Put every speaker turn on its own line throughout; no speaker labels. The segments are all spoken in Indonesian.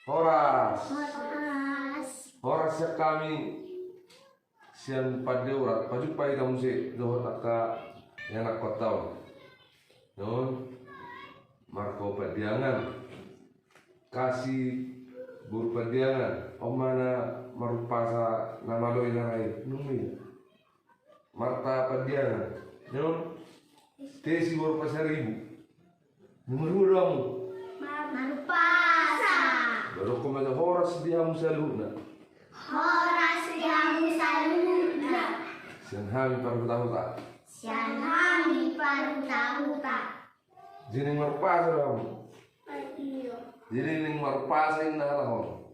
Horas.
Horas.
Horas ya kami sian pada urat paju pai kamu si dohot akka yang nak kotau. Non Marco Padiangan kasih buru Padiangan omana marupasa nama lo inarai numi Marta Padiangan non tesi buru pasaribu nomor dong
Marupasa.
baru kemana horas dia musaluna
Horas diamu saluna.
sian hami paru tahu tak
Sian hami paru tahu tak.
jadi marupasa dong.
Iyo.
Jadi ning marpasin na halakon.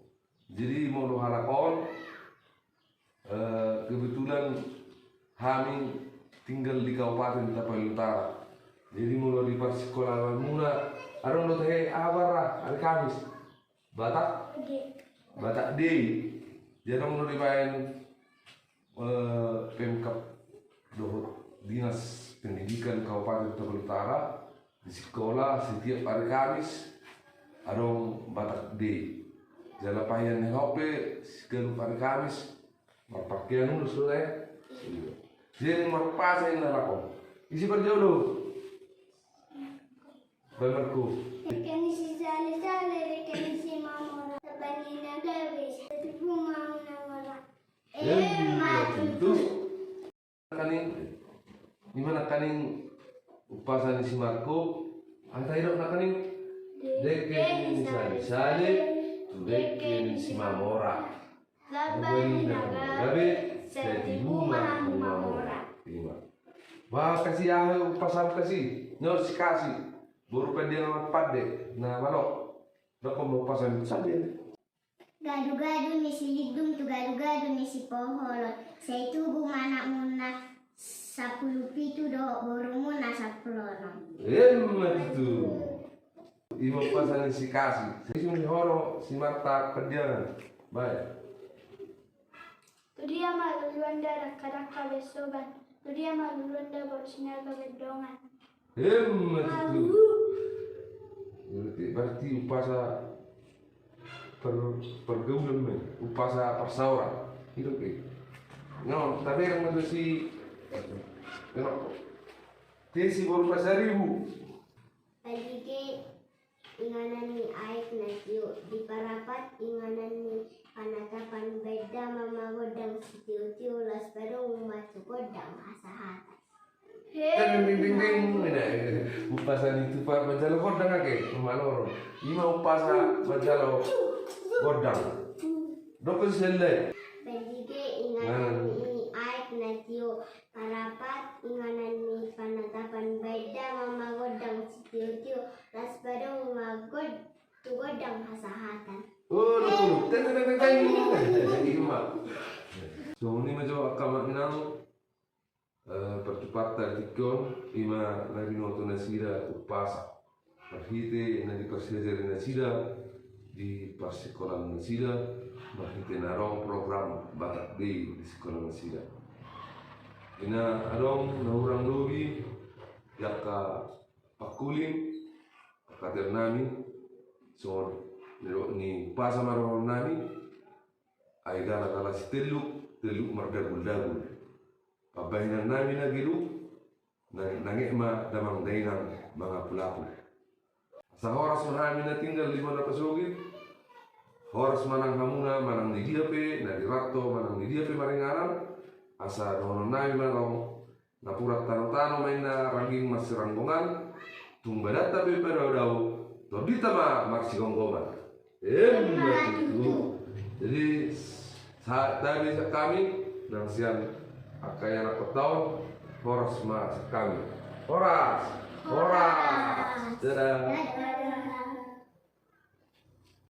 Jadi mau lo halakon kebetulan kami tinggal di Kabupaten Tapal Utara. Jadi mau di sekolah mula arong lo teh abarah hari Kamis. Batak D. Jadi mau di main Pemkap Dohot Dinas Pendidikan Kabupaten Tapal Utara di sekolah setiap hari Kamis. Adong Batak D. Jalapayan yang hope segala hari Kamis. Marpakaian dulu sudah. Jadi marpasin na lakon. Isi berjodoh. Bamarku.
Rekeni si sale-sale, rekeni si mamora. Sabani na gawis, tipu mau na wala.
Itu kaning gimana kaning upasan si Marco? Antai dok nak kaning deken sale tu deken si mamora. Beri nama gabe setibu mamora. Wah kasih upasan kasih nyor si kasih. Buru Padiangan pade na malok. Dok mau upasan sabe.
Gadu-gadu ni si ligdum tu gadu-gadu ni si poholot. Sa itu bumana muna 10 pitu do boru muna 10 no.
Itu. Ibu pasan si kasih. Si horo si Marta Padiangan. Baik.
Tudia maluluanda rakadaka besoban. Tudia maluluanda borsinaga bedongan.
Itu. Berarti upasa pergaulan men, upasa persauran. Itu ke. No, tapi yang itu si no. Tesi baru pasaribu.
Palige inganan ni aik na tiyo. Di parapat inganan ni panatapan beda mamagodang si tiyo-tiyo. Las padong matugodang asahatan.
Kan ding upasan itu pak majalo godang ake maloro. Ima upasa majalo godang. Dokter selai.
Palige inganan ni aik na tiyo. Parapat inganan ni panatapan beda mamagodang si tiyo-tiyo. Las padong tugodang asahatan.
Oh, ten. Ima. So ini majo akamak minang. Percepatan tikon ima narinoto nasira upasa mahite na di persejari nasira di sekolah nasira mahite narong program Batak Day di sekolah nasira ina arong naurang lobi yaka pakuling kater nami so ni upasa marong nami ay gala si teluk mardagul-dagul pabahinan namin na gilu nangima damang dainang mga pulapo. Sa oras namin na tinggal lima na pasugid, oras manang hamuna, manang nidiape, nadirakto, manang nidiape maringaran, asa nono namin manong napurat tano-tano may na raging masiranggongan, tumbadat tabi pero daw, todita marsigonggongan. Itu. Jadi tabi sa kami, nang siyan akaya na tahun horas mas kami horas. Dadah.